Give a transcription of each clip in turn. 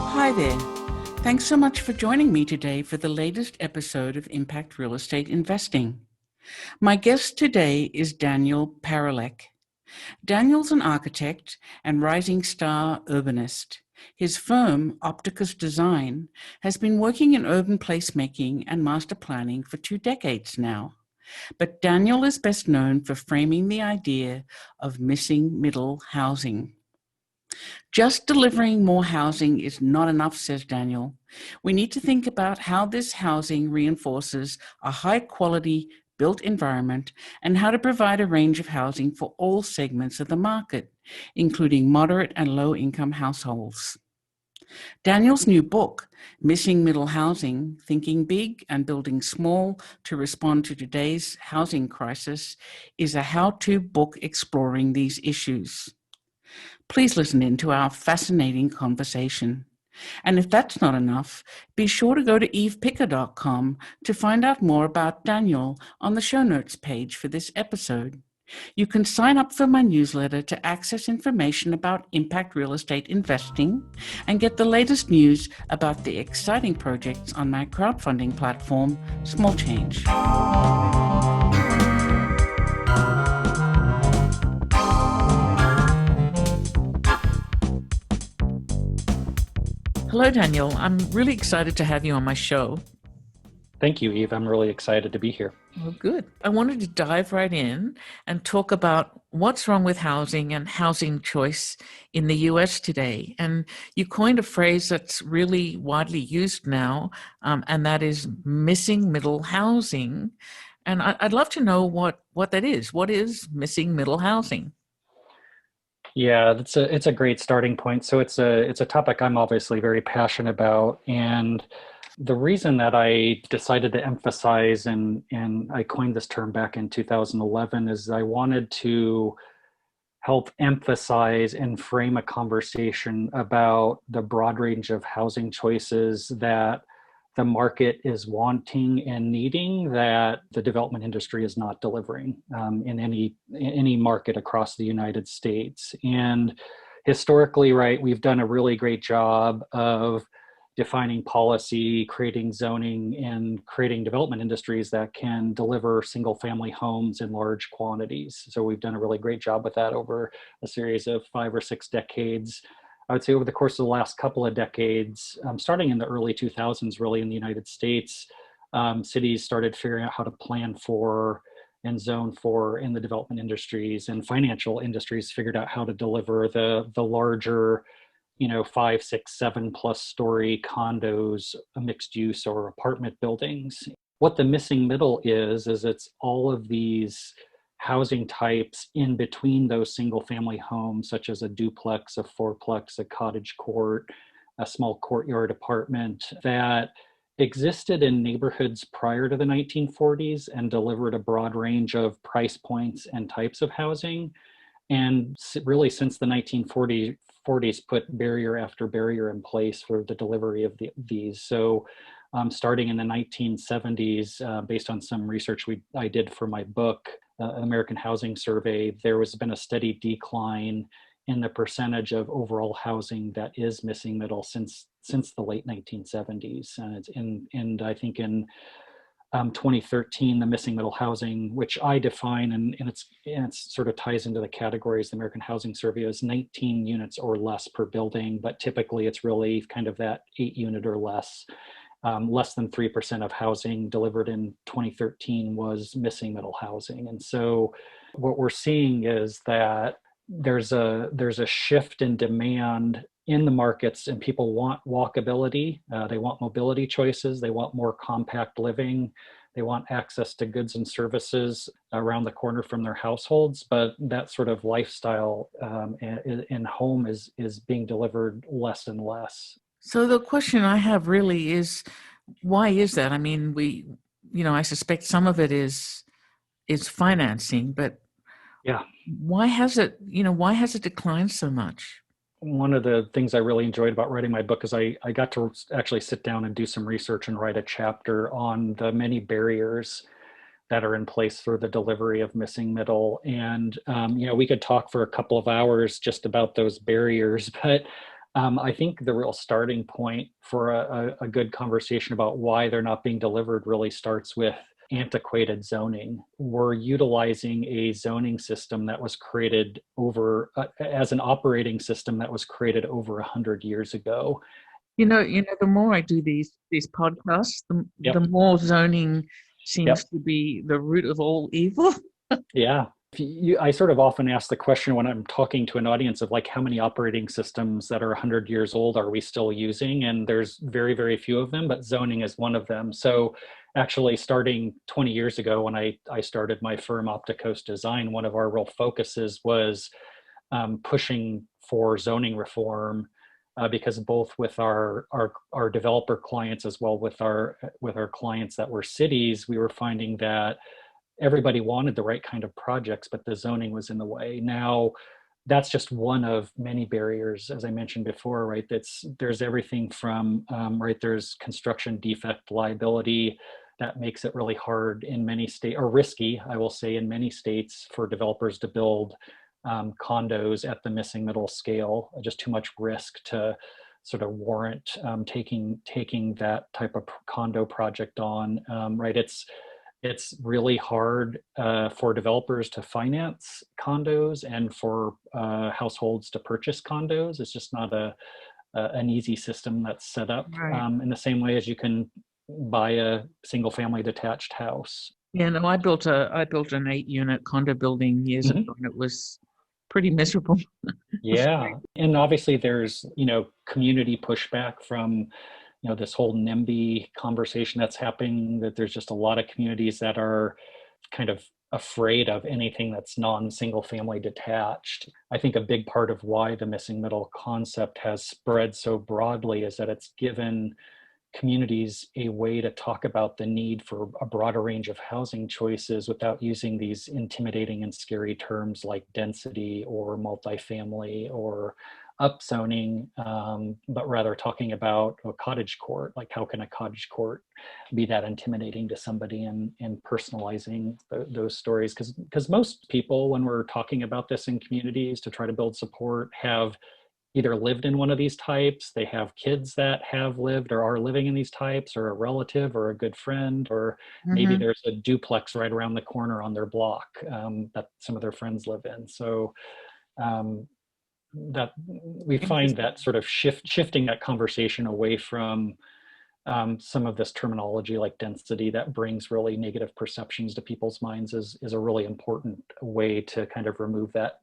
Hi there. Thanks so much for joining me today for the latest episode of Impact Real Estate Investing. My guest today is Daniel Parolek. Daniel's an architect and rising star urbanist. His firm, Opticos Design, has been working in urban placemaking and master planning for 2 decades now. But Daniel is best known for framing the idea of missing middle housing. Just delivering more housing is not enough, says Daniel. We need to think about how this housing reinforces a high-quality built environment and how to provide a range of housing for all segments of the market, including moderate and low-income households. Daniel's new book, Missing Middle Housing, Thinking Big and Building Small to Respond to Today's Housing Crisis, is a how-to book exploring these issues. Please listen in to our fascinating conversation. And if that's not enough, be sure to go to evepicker.com to find out more about Daniel on the show notes page for this episode. You can sign up for my newsletter to access information about impact real estate investing and get the latest news about the exciting projects on my crowdfunding platform, Small Change. Hello, Daniel. I'm really excited to have you on my show. Thank you, Eve. I'm really excited to be here. Well, good. I wanted to dive right in and talk about what's wrong with housing and housing choice in the US today. And you coined a phrase that's really widely used now, and that is missing middle housing. And I'd love to know what that is. What is missing middle housing? Yeah, it's a great starting point. So it's a topic I'm obviously very passionate about, and the reason that I decided to emphasize and I coined this term back in 2011 is I wanted to help emphasize and frame a conversation about the broad range of housing choices that the market is wanting and needing that the development industry is not delivering in any market across the United States. And historically, right, we've done a really great job of defining policy, creating zoning, and creating development industries that can deliver single family homes in large quantities. So we've done a really great job with that over a series of 5 or 6 decades. I would say over the course of the last couple of decades, starting in the early 2000s, really in the United States, cities started figuring out how to plan for and zone for in the development industries, and financial industries figured out how to deliver the larger, 5, 6, 7+ story condos, mixed use or apartment buildings. What the missing middle is it's all of these housing types in between those single family homes, such as a duplex, a fourplex, a cottage court, a small courtyard apartment that existed in neighborhoods prior to the 1940s and delivered a broad range of price points and types of housing. And really since the 1940s put barrier after barrier in place for the delivery of these. So starting in the 1970s, based on some research I did for my book, American Housing Survey, there has been a steady decline in the percentage of overall housing that is missing middle since the late 1970s. And I think in 2013, the missing middle housing, which I define, and it sort of ties into the categories the American Housing Survey, is 19 units or less per building, but typically it's really kind of that 8 unit or less. Less than 3% of housing delivered in 2013 was missing middle housing. And so what we're seeing is that there's a shift in demand in the markets, and people want walkability, they want mobility choices, they want more compact living, they want access to goods and services around the corner from their households, but that sort of lifestyle in home is being delivered less and less. So the question I have really is, why is that? I mean, I suspect some of it is financing, but yeah, why has it declined so much? one of the things I really enjoyed about writing my book is I got to actually sit down and do some research and write a chapter on the many barriers that are in place for the delivery of missing middle. And, we could talk for a couple of hours just about those barriers, but I think the real starting point for a good conversation about why they're not being delivered really starts with antiquated zoning. We're utilizing a zoning system that was created as an operating system that was created over 100 years ago. The more I do these podcasts, the Yep. more zoning seems Yep. to be the root of all evil. Yeah. I sort of often ask the question when I'm talking to an audience of like, how many operating systems that are 100 years old are we still using? And there's very, very few of them, but zoning is one of them. So actually starting 20 years ago when I started my firm Opticos Design, one of our real focuses was pushing for zoning reform, because both with our developer clients as well with our clients that were cities, we were finding that everybody wanted the right kind of projects, but the zoning was in the way. Now, that's just one of many barriers, as I mentioned before, right? There's everything from right. There's construction defect liability that makes it really hard in many states, or risky, I will say, in many states for developers to build condos at the missing middle scale. Just too much risk to sort of warrant taking that type of condo project on. Right? It's really hard for developers to finance condos and for households to purchase condos. It's just not an easy system that's set up Right. in the same way as you can buy a single family detached house. Yeah, no, I built an 8-unit condo building years ago, Mhm. and it was pretty miserable. Yeah. And obviously there's, community pushback from, this whole NIMBY conversation that's happening, that there's just a lot of communities that are kind of afraid of anything that's non-single family detached. I think a big part of why the missing middle concept has spread so broadly is that it's given communities a way to talk about the need for a broader range of housing choices without using these intimidating and scary terms like density or multifamily or upzoning, but rather talking about a cottage court. Like, how can a cottage court be that intimidating to somebody, and personalizing those stories? Because most people, when we're talking about this in communities to try to build support, have either lived in one of these types, they have kids that have lived or are living in these types, or a relative or a good friend, or maybe Hmm. there's a duplex right around the corner on their block that some of their friends live in. So um, that we find Interesting. that sort of shifting that conversation away from some of this terminology like density that brings really negative perceptions to people's minds is a really important way to kind of remove that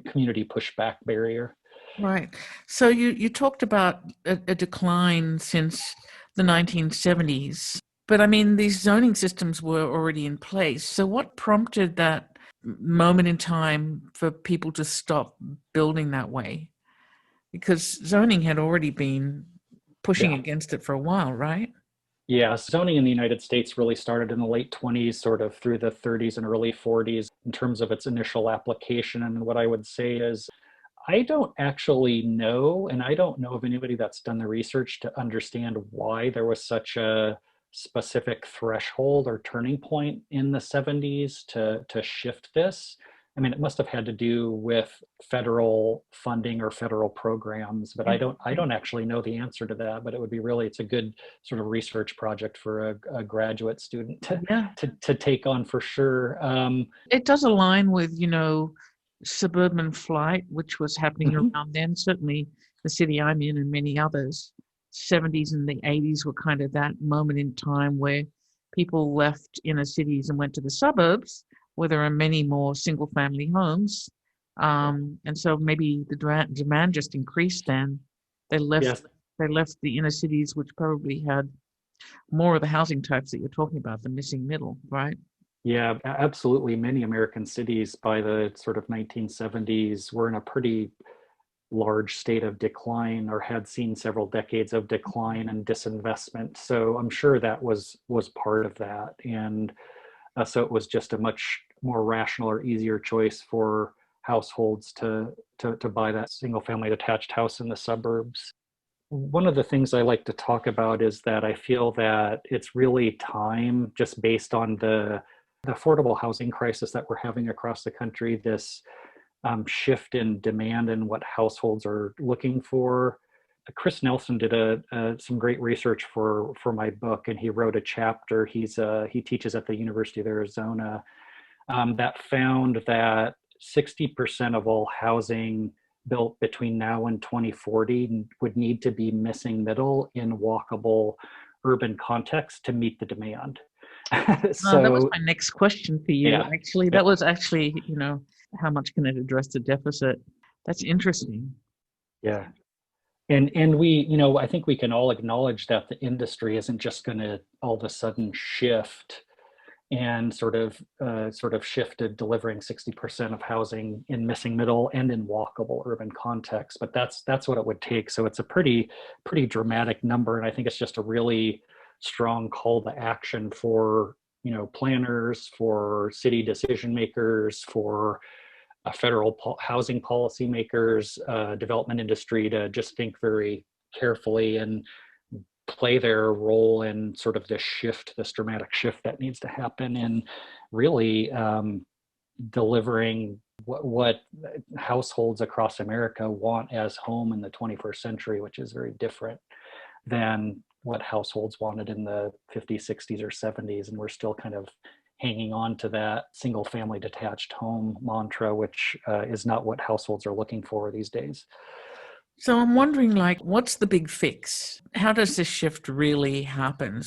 community pushback barrier. Right. So you talked about a decline since the 1970s, but I mean, these zoning systems were already in place. So what prompted that moment in time for people to stop building that way? Because zoning had already been pushing Yeah. against it for a while, right? Yeah, zoning in the United States really started in the late 20s, sort of through the 30s and early 40s in terms of its initial application. And what I would say is, I don't actually know, and I don't know of anybody that's done the research to understand why there was such a specific threshold or turning point in the 70s to shift this. I mean, it must have had to do with federal funding or federal programs, but I don't actually know the answer to that. But it would be it's a good sort of research project for a graduate student to Yeah. to take on for sure. It does align with, suburban flight, which was happening Mhm. around then. Certainly the city I'm in and many others. 70s and the 80s were kind of that moment in time where people left inner cities and went to the suburbs, where there are many more single family homes. And so maybe the demand just increased then. They left Yes. they left the inner cities, which probably had more of the housing types that you're talking about, the missing middle, right? Yeah, absolutely. Many American cities by the sort of 1970s were in a pretty large state of decline, or had seen several decades of decline and disinvestment. So I'm sure that was part of that. And so it was just a much more rational or easier choice for households to buy that single family detached house in the suburbs. One of the things I like to talk about is that I feel that it's really time, just based on the affordable housing crisis that we're having across the country, this shift in demand and what households are looking for. Chris Nelson did some great research for my book, and he wrote a chapter. He teaches at the University of Arizona, that found that 60% of all housing built between now and 2040 would need to be missing middle in walkable urban context to meet the demand. That was So my next question for you. yeah, Actually, yeah, that was actually, how much can it address the deficit? That's interesting. yeah. And we, I think we can all acknowledge that the industry isn't just going to all of a sudden shift and sort of shifted delivering 60% of housing in missing middle and in walkable urban context. But that's what it would take. So it's a pretty dramatic number, and I think it's just a really strong call to action for planners, for city decision makers, for federal housing policymakers, development industry, to just think very carefully and play their role in sort of this dramatic shift that needs to happen, and really delivering what households across America want as home in the 21st century, which is very different than what households wanted in the 50s, 60s, or 70s. And we're still kind of hanging on to that single family detached home mantra, which is not what households are looking for these days. So I'm wondering, what's the big fix? How does this shift really happen?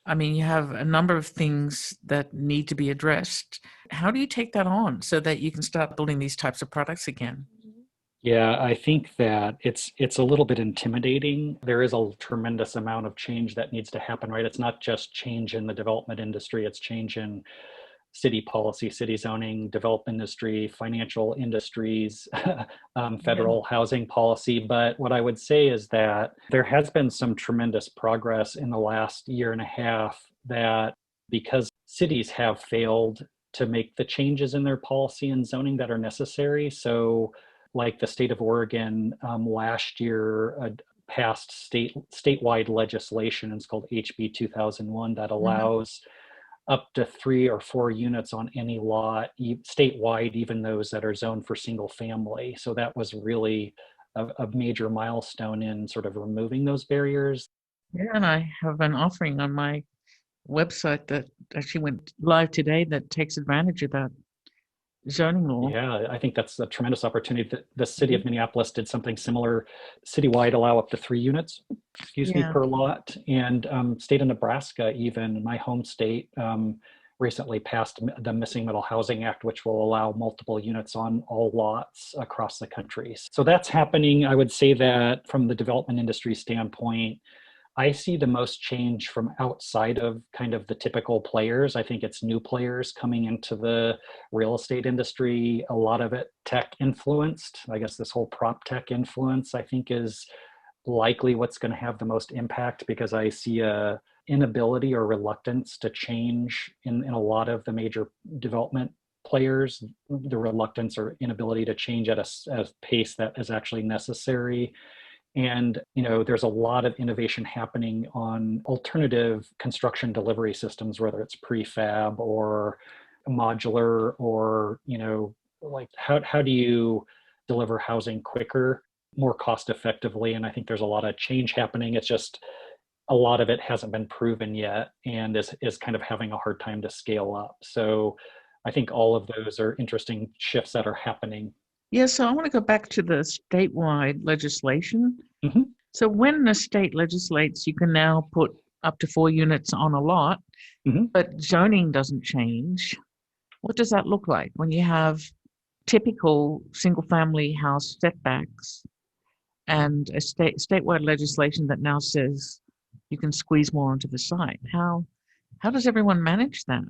I mean, you have a number of things that need to be addressed. How do you take that on so that you can start building these types of products again? Yeah, I think that it's a little bit intimidating. There is a tremendous amount of change that needs to happen, right? It's not just change in the development industry, it's change in city policy, city zoning, development industry, financial industries, federal housing policy. But what I would say is that there has been some tremendous progress in the last year and a half, that because cities have failed to make the changes in their policy and zoning that are necessary. So like the state of Oregon last year passed statewide legislation, it's called HB 2001, that allows up to 3 or 4 units on any lot statewide, even those that are zoned for single family. So that was really a major milestone in sort of removing those barriers. Yeah, and I have an offering on my website that actually went live today that takes advantage of that zoning law. Yeah, I think that's a tremendous opportunity. The city of Minneapolis did something similar. Citywide, allow up to 3 units, Yeah. per lot. And state of Nebraska, even my home state, recently passed the Missing Middle Housing Act, which will allow multiple units on all lots across the country. So that's happening. I would say that from the development industry standpoint, I see the most change from outside of kind of the typical players. I think it's new players coming into the real estate industry, a lot of it tech influenced. I guess this whole prop tech influence, I think, is likely what's going to have the most impact, because I see a inability or reluctance to change in a lot of the major development players, the reluctance or inability to change at a pace that is actually necessary. And there's a lot of innovation happening on alternative construction delivery systems, whether it's prefab or modular, or like how do you deliver housing quicker, more cost effectively. And I think there's a lot of change happening. It's just a lot of it hasn't been proven yet, and is kind of having a hard time to scale up. So I think all of those are interesting shifts that are happening. Yeah, so I want to go back to the statewide legislation. Mhm. So when the state legislates, you can now put up to 4 units on a lot, Mhm. but zoning doesn't change. What does that look like when you have typical single family house setbacks and a statewide legislation that now says you can squeeze more onto the site? How does everyone manage that?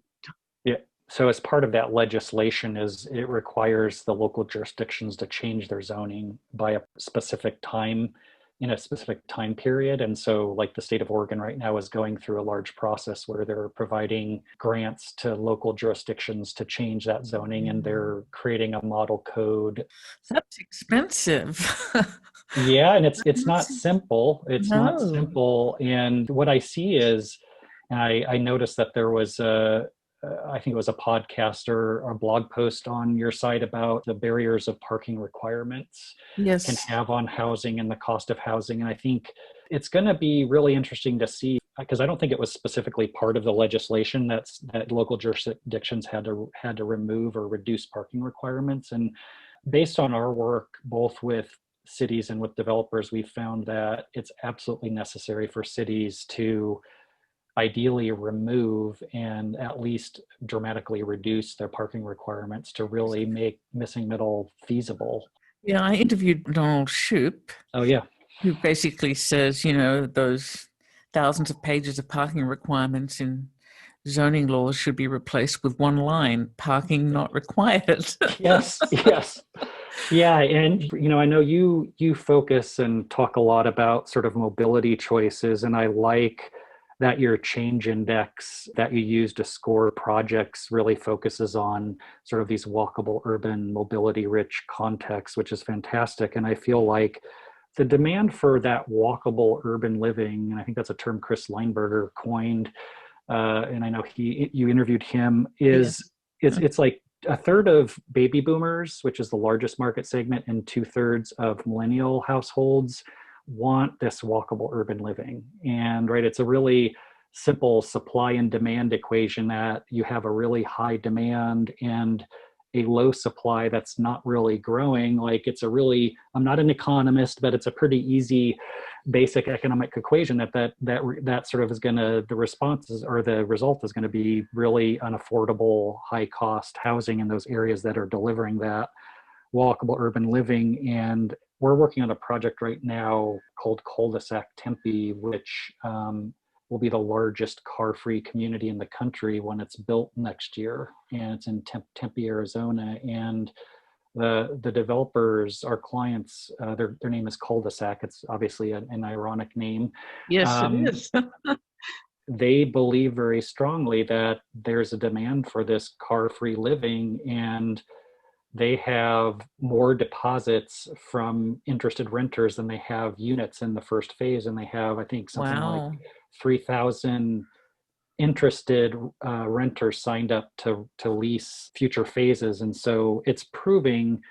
Yeah. So as part of that legislation, is it requires the local jurisdictions to change their zoning by a specific time in a specific time period. And so like the state of Oregon right now is going through a large process where they're providing grants to local jurisdictions to change that zoning, and they're creating a model code. That's expensive. Yeah, and it's not simple. It's not No. simple. And what I see is, and I noticed that there was I think it was a podcast or a blog post on your site about the barriers of parking requirements can Yes. have on housing and the cost of housing. And I think it's going to be really interesting to see, because I don't think it was specifically part of the legislation that local jurisdictions had to remove or reduce parking requirements. And based on our work, both with cities and with developers, we found that it's absolutely necessary for cities to ideally remove and at least dramatically reduce their parking requirements to really make missing middle feasible. Yeah, I interviewed Donald Shoup, Oh yeah. who basically says, those thousands of pages of parking requirements in zoning laws should be replaced with one line: parking not required. Yes, yes. Yeah, and I know you focus and talk a lot about sort of mobility choices, and I like that your change index that you use to score projects really focuses on sort of these walkable, urban, mobility rich contexts, which is fantastic. And I feel like the demand for that walkable urban living, and I think that's a term Chris Leinberger coined, and I know you interviewed him, Yes. it's like a third of baby boomers, which is the largest market segment, and 2/3 of millennial households want this walkable urban living. And right, it's a really simple supply and demand equation that you have a really high demand and a low supply that's not really growing. Like I'm not an economist, but it's a pretty easy basic economic equation that sort of is going to, the responses or the result is going to be really unaffordable, high cost housing in those areas that are delivering that walkable urban living. And we're working on a project right now called Cul-de-sac Tempe, which will be the largest Carfree community in the country when it's built next year. And it's in Tempe, Arizona. And the developers, our clients, their name is Cul-de-sac. It's obviously an ironic name. Yes, it is. They believe very strongly that there's a demand for this car-free living, and they have more deposits from interested renters than they have units in the first phase. And they have, I think, something like Wow. 3,000 interested renters signed up to lease future phases. And so it's proving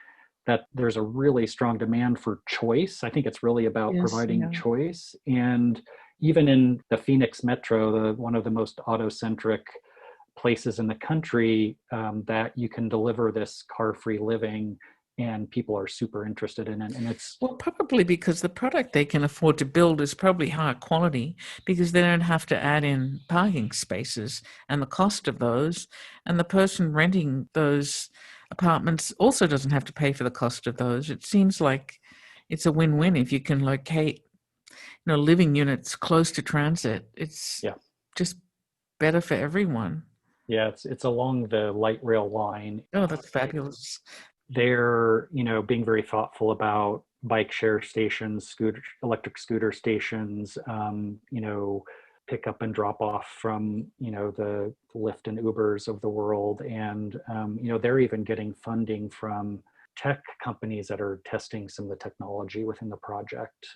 that there's a really strong demand for choice. I think it's really about Yes, providing yeah. choice. And even in the Phoenix metro, one of the most auto-centric places in the country, that you can deliver this car-free living, and people are super interested in it. And it's Well, probably because the product they can afford to build is probably higher quality, because they don't have to add in parking spaces and the cost of those. And the person renting those apartments also doesn't have to pay for the cost of those. It seems like it's a win-win if you can locate, living units close to transit. It's yeah, just better for everyone. yeah, it's along the light rail line. Oh, that's fabulous. They're being very thoughtful about bike share stations, electric scooter stations, pick up and drop off from the Lyft and Ubers of the world. And they're even getting funding from tech companies that are testing some of the technology within the project,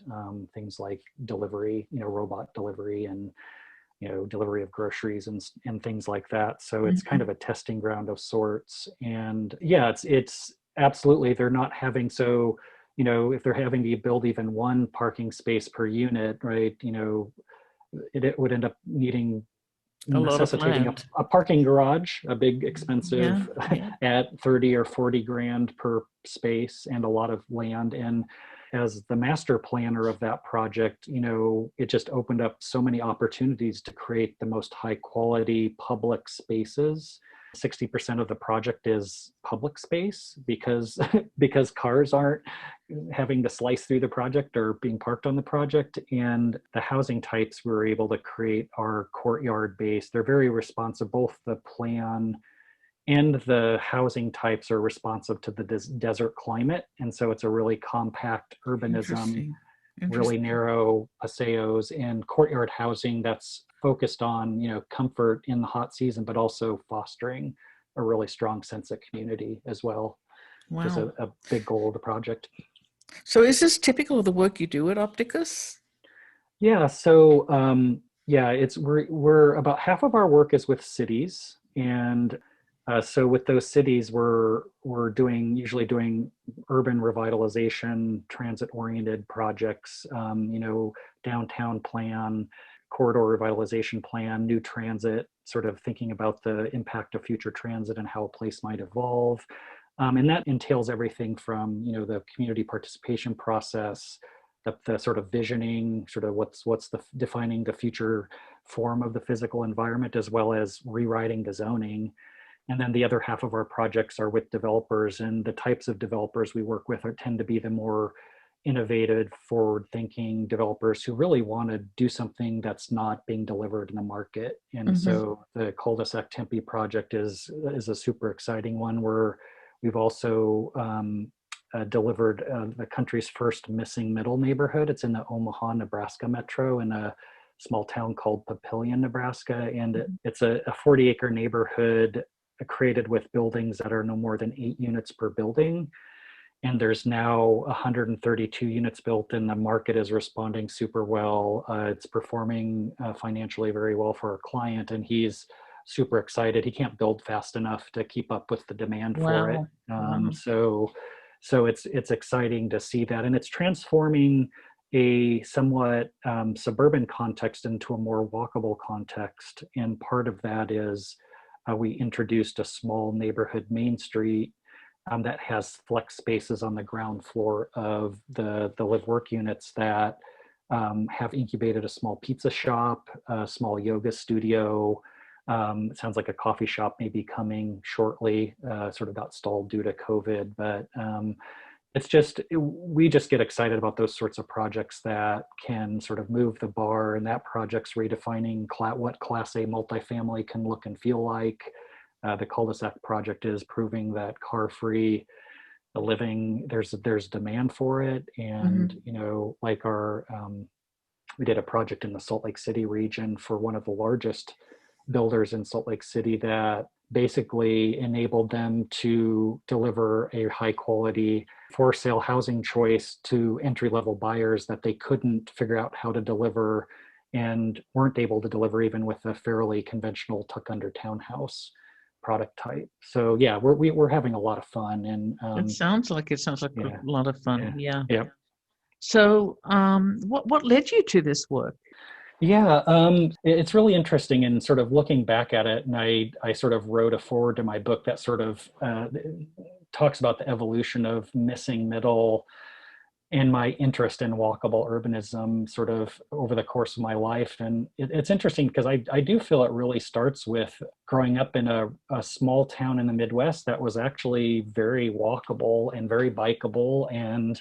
things like delivery, robot delivery, and delivery of groceries and things like that. So it's kind of a testing ground of sorts. And yeah, it's absolutely, they're not having, so if they're having to build even one parking space per unit, right, it would end up A lot of necessitating land. a parking garage, a big Yeah, expensive yeah. at 30 or 40 grand per space, and a lot of land. And as the master planner of that project, it just opened up so many opportunities to create the most high quality public spaces. 60% of the project is public space because because cars aren't having to slice through the project or being parked on the project. And the housing types we were able to create are courtyard based. They're very responsive. Both the plan and the housing types are responsive to the desert climate. And so it's a really compact urbanism Interesting. really Interesting. narrow paseos and courtyard housing that's focused on, comfort in the hot season, but also fostering a really strong sense of community as well, which is Wow. a big goal of the project. So is this typical of the work you do at Opticus? Yeah, so yeah, we're about half of our work is with cities, and so with those cities, we're usually doing urban revitalization, transit-oriented projects, downtown plan, corridor revitalization plan, new transit, sort of thinking about the impact of future transit and how a place might evolve. And that entails everything from, the community participation process, the sort of visioning, sort of what's the defining the future form of the physical environment, as well as rewriting the zoning. And then the other half of our projects are with developers, and the types of developers we work with tend to be the more innovative, forward-thinking developers who really want to do something that's not being delivered in the market. And Mm-hmm. so the Cul-de-sac Tempe project is a super exciting one, where we've also delivered the country's first missing middle neighborhood. It's in the Omaha, Nebraska metro, in a small town called Papillion, Nebraska. And it's a 40-acre neighborhood created with buildings that are no more than 8 units per building. And there's now 132 units built, and the market is responding super well. It's performing financially very well for our client, and he's super excited. He can't build fast enough to keep up with the demand for it. Wow. Wow. So it's exciting to see that, and it's transforming a somewhat suburban context into a more walkable context. And part of that is we introduced a small neighborhood main street that has flex spaces on the ground floor of the live work units that have incubated a small pizza shop, a small yoga studio. It sounds like a coffee shop may be coming shortly, sort of got stalled due to COVID, but we just get excited about those sorts of projects that can sort of move the bar, and that project's redefining what Class A multifamily can look and feel like. The cul-de-sac project is proving that Carfree, the living, there's demand for it. And, like we did a project in the Salt Lake City region for one of the largest builders in Salt Lake City that basically enabled them to deliver a high quality for sale housing choice to entry-level buyers that they couldn't figure out how to deliver and weren't able to deliver even with a fairly conventional tuck under townhouse product type. So yeah, we're having a lot of fun. And It sounds like a yeah, lot of fun. yeah, Yeah. yeah. So, what led you to this work? Yeah, it's really interesting, and sort of looking back at it, and I sort of wrote a foreword to my book that sort of talks about the evolution of missing middle and my interest in walkable urbanism sort of over the course of my life. And it's interesting because I do feel it really starts with growing up in a small town in the Midwest that was actually very walkable and very bikeable, and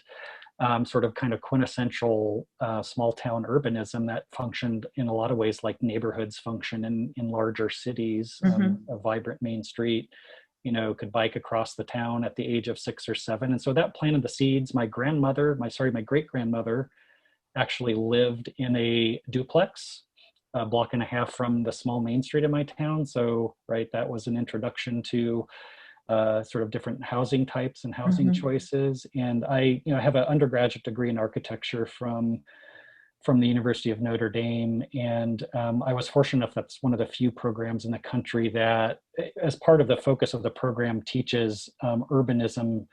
sort of kind of quintessential small town urbanism that functioned in a lot of ways like neighborhoods function in larger cities. A vibrant main street, could bike across the town at the age of 6 or 7. And so that planted the seeds. My great grandmother actually lived in a duplex a block and a half from the small main street of my town. So, right, that was an introduction to sort of different housing types and housing choices. And I have an undergraduate degree in architecture from the University of Notre Dame. And I was fortunate enough, that's one of the few programs in the country that, as part of the focus of the program, teaches urbanism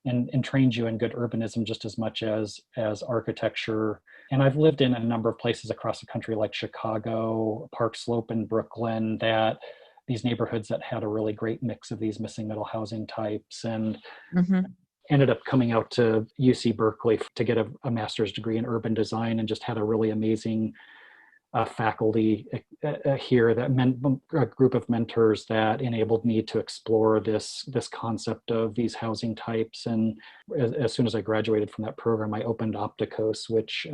and trains you in good urbanism just as much as architecture. And I've lived in a number of places across the country, like Chicago, Park Slope in Brooklyn, that these neighborhoods that had a really great mix of these missing middle housing types, and ended up coming out to UC Berkeley to get a master's degree in urban design, and just had a really amazing faculty here that meant a group of mentors that enabled me to explore this concept of these housing types. And as soon as I graduated from that program, I opened Opticos, which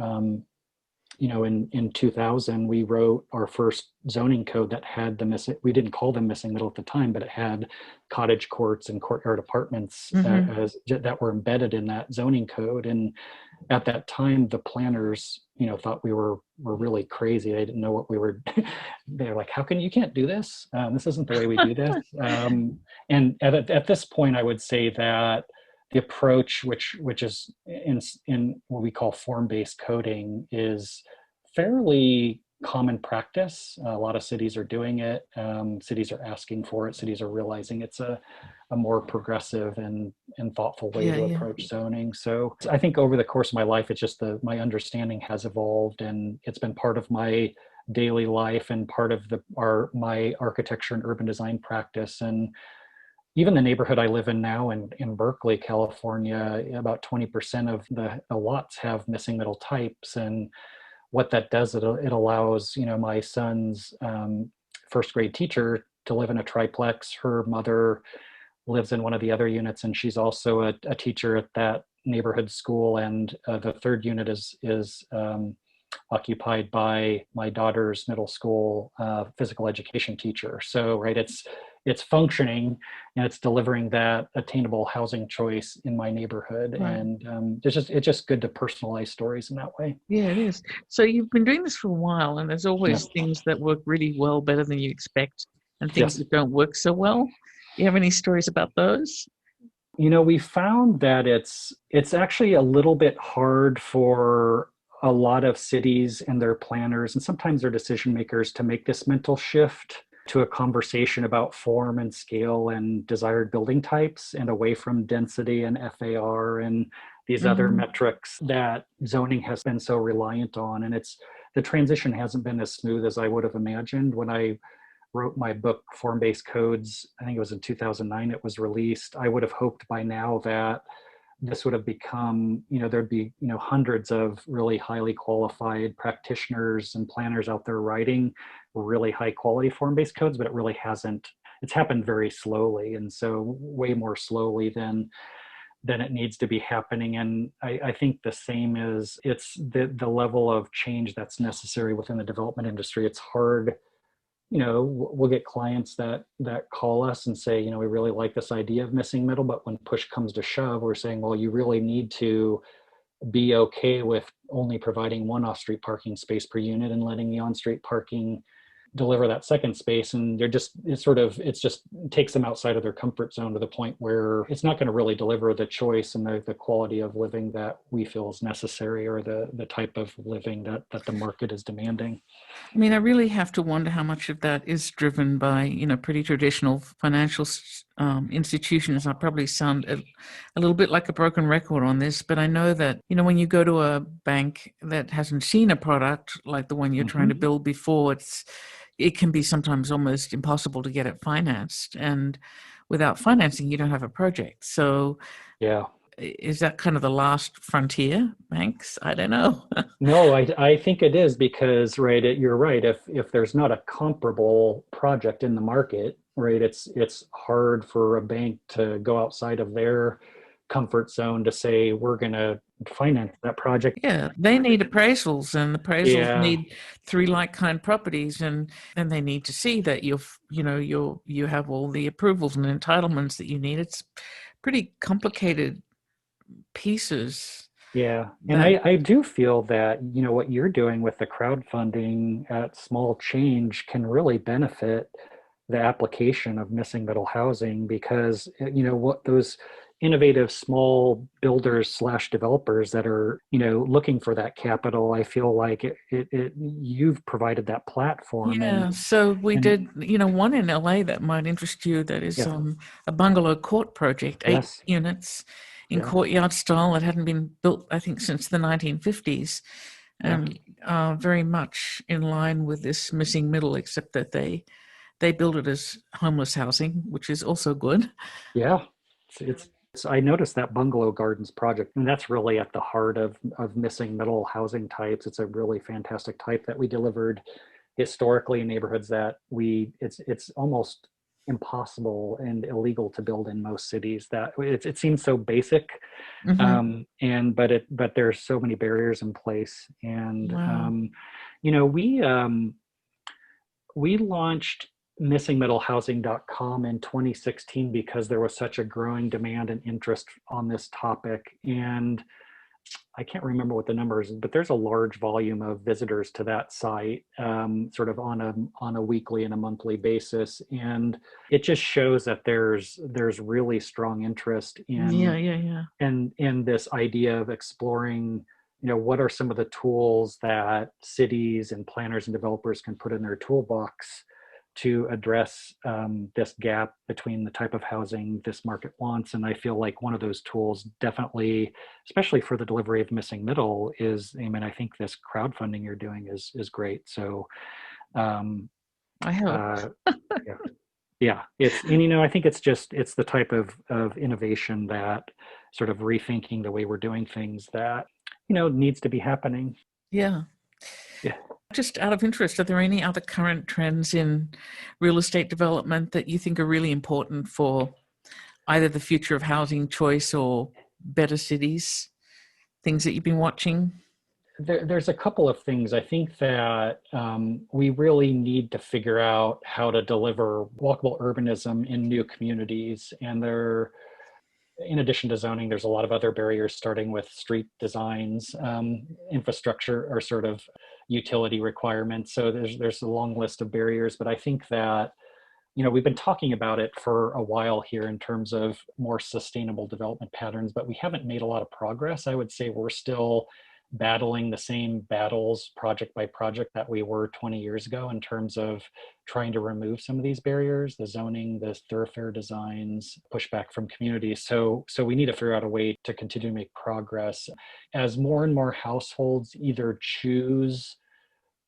in 2000, we wrote our first zoning code that had the missing, we didn't call them missing middle at the time, but it had cottage courts and courtyard apartments that were embedded in that zoning code. And at that time, the planners, thought we were really crazy. They didn't know what we were. They're like, "How can you can't do this? This isn't the way we do this." And at this point, I would say that the approach, which is in what we call form-based coding, is fairly common practice. A lot of cities are doing it. Cities are asking for it. Cities are realizing it's a more progressive and thoughtful way to approach zoning. So I think over the course of my life, it's just my understanding has evolved, and it's been part of my daily life and part of my architecture and urban design practice. And even the neighborhood I live in now in Berkeley, California, about 20% of the lots have missing middle types. And what that does, it allows, my son's first grade teacher to live in a triplex. Her mother lives in one of the other units, and she's also a teacher at that neighborhood school. And the third unit is occupied by my daughter's middle school physical education teacher. So, right, it's functioning and it's delivering that attainable housing choice in my neighborhood. Right. And it's just good to personalize stories in that way. Yeah, it is. So you've been doing this for a while, and there's always things that work really well, better than you expect, and things that don't work so well. You have any stories about those? We found that it's actually a little bit hard for a lot of cities and their planners and sometimes their decision makers to make this mental shift to a conversation about form and scale and desired building types and away from density and FAR and these other metrics that zoning has been so reliant on. And the transition hasn't been as smooth as I would have imagined. When I wrote my book, Form-Based Codes, I think it was in 2009, it was released. I would have hoped by now that this would have become, there'd be, hundreds of really highly qualified practitioners and planners out there writing really high quality form-based codes, but it really hasn't. It's happened very slowly. And so way more slowly than it needs to be happening. And I think the same is, it's the level of change that's necessary within the development industry. It's hard. We'll get clients that call us and say, we really like this idea of missing middle, but when push comes to shove, we're saying, well, you really need to be okay with only providing one off-street parking space per unit and letting the on-street parking deliver that second space. And it just takes them outside of their comfort zone to the point where it's not going to really deliver the choice and the quality of living that we feel is necessary, or the type of living that the market is demanding. I mean, I really have to wonder how much of that is driven by, pretty traditional financial institutions. I probably sound a little bit like a broken record on this, but I know that, when you go to a bank that hasn't seen a product like the one you're trying to build before, it can be sometimes almost impossible to get it financed. And without financing, you don't have a project. So is that kind of the last frontier, banks? I don't know. No, I think it is, because, right, you're right. If there's not a comparable project in the market, right, it's hard for a bank to go outside of their comfort zone to say, we're going to finance that project. Yeah, they need appraisals, and appraisals need 3 like-kind properties, and they need to see that you have all the approvals and entitlements that you need. It's pretty complicated pieces. Yeah. And I do feel that, what you're doing with the crowdfunding at Small Change can really benefit the application of missing middle housing, because, what those innovative small builders / developers that are, looking for that capital, I feel like you've provided that platform. Yeah. So we did, one in LA that might interest you. That is a bungalow court project, 8 units in courtyard style that hadn't been built, I think, since the 1950s, and very much in line with this missing middle, except that they build it as homeless housing, which is also good. Yeah, I noticed that Bungalow Gardens project, and that's really at the heart of missing middle housing types. It's a really fantastic type that we delivered historically in neighborhoods that it's almost impossible and illegal to build in most cities. That it seems so basic, but there's so many barriers in place. And Wow. we launched missingmiddlehousing.com in 2016 because there was such a growing demand and interest on this topic. And I can't remember what the number is, but there's a large volume of visitors to that site, sort of on a weekly and a monthly basis, and it just shows that there's really strong interest in this idea of exploring. What are some of the tools that cities and planners and developers can put in their toolbox to address this gap between the type of housing this market wants. And I feel like one of those tools definitely, especially for the delivery of missing middle, is, I think this crowdfunding you're doing is great. So I hope. yeah, it's, and I think it's the type of innovation that sort of rethinking the way we're doing things that needs to be happening. Yeah. Just out of interest, are there any other current trends in real estate development that you think are really important for either the future of housing choice or better cities? Things that you've been watching? There's a couple of things. I think that we really need to figure out how to deliver walkable urbanism in new communities. And in addition to zoning, there's a lot of other barriers, starting with street designs, infrastructure, or sort of utility requirements. So there's a long list of barriers, but I think that we've been talking about it for a while here in terms of more sustainable development patterns, but we haven't made a lot of progress. I would say we're still battling the same battles project by project that we were 20 years ago in terms of trying to remove some of these barriers, the zoning, the thoroughfare designs, pushback from communities. So we need to figure out a way to continue to make progress as more and more households either choose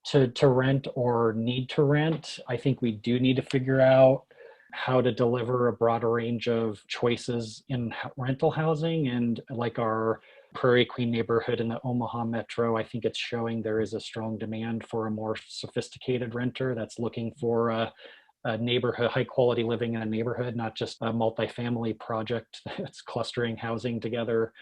to rent or need to rent. I think we do need to figure out how to deliver a broader range of choices in rental housing. And like our Prairie Queen neighborhood in the Omaha metro, I think it's showing there is a strong demand for a more sophisticated renter that's looking for a neighborhood, high quality living in a neighborhood, not just a multifamily project that's clustering housing together.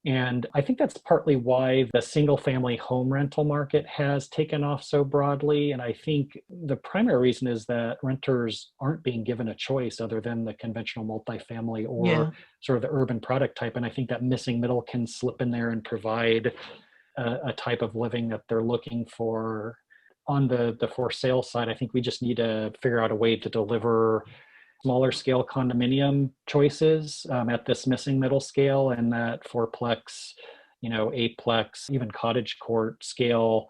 And I think that's partly why the single family home rental market has taken off so broadly. And I think the primary reason is that renters aren't being given a choice other than the conventional multifamily or sort of the urban product type. And I think that missing middle can slip in there and provide a type of living that they're looking for. On the for sale side, I think we just need to figure out a way to deliver smaller scale condominium choices at this missing middle scale, and that fourplex, eightplex, even cottage court scale,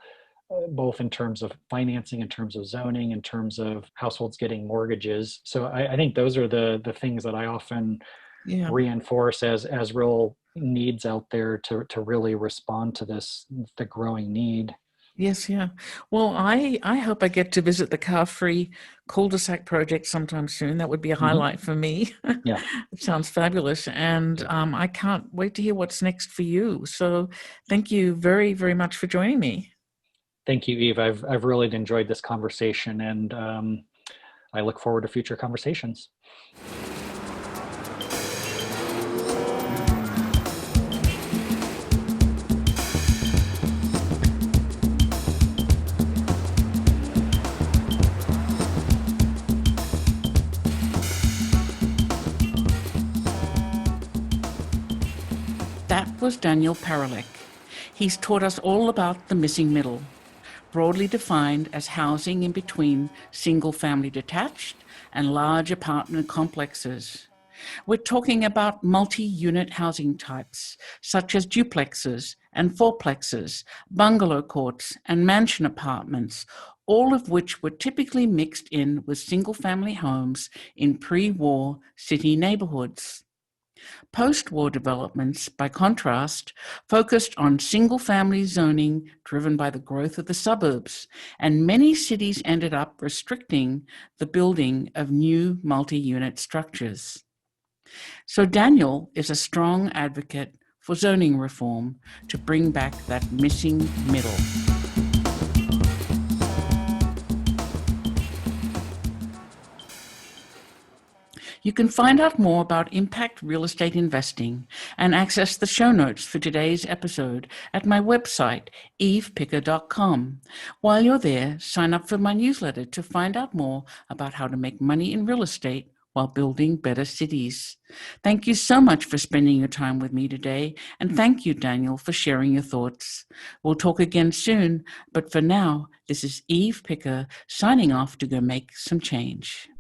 both in terms of financing, in terms of zoning, in terms of households getting mortgages. So I think those are the things that I often reinforce as real needs out there to really respond to the growing need. Yes, yeah. Well, I hope I get to visit the Carfree cul-de-sac project sometime soon. That would be a highlight for me. Yeah. It sounds fabulous. And I can't wait to hear what's next for you. So thank you very, very much for joining me. Thank you, Eve. I've really enjoyed this conversation, and I look forward to future conversations. That was Daniel Parolek. He's taught us all about the missing middle, broadly defined as housing in between single-family detached and large apartment complexes. We're talking about multi-unit housing types, such as duplexes and fourplexes, bungalow courts and mansion apartments, all of which were typically mixed in with single-family homes in pre-war city neighborhoods. Post-war developments, by contrast, focused on single-family zoning driven by the growth of the suburbs, and many cities ended up restricting the building of new multi-unit structures. So Daniel is a strong advocate for zoning reform to bring back that missing middle. You can find out more about impact real estate investing and access the show notes for today's episode at my website, evepicker.com. While you're there, sign up for my newsletter to find out more about how to make money in real estate while building better cities. Thank you so much for spending your time with me today, and thank you, Daniel, for sharing your thoughts. We'll talk again soon, but for now, this is Eve Picker signing off to go make some change.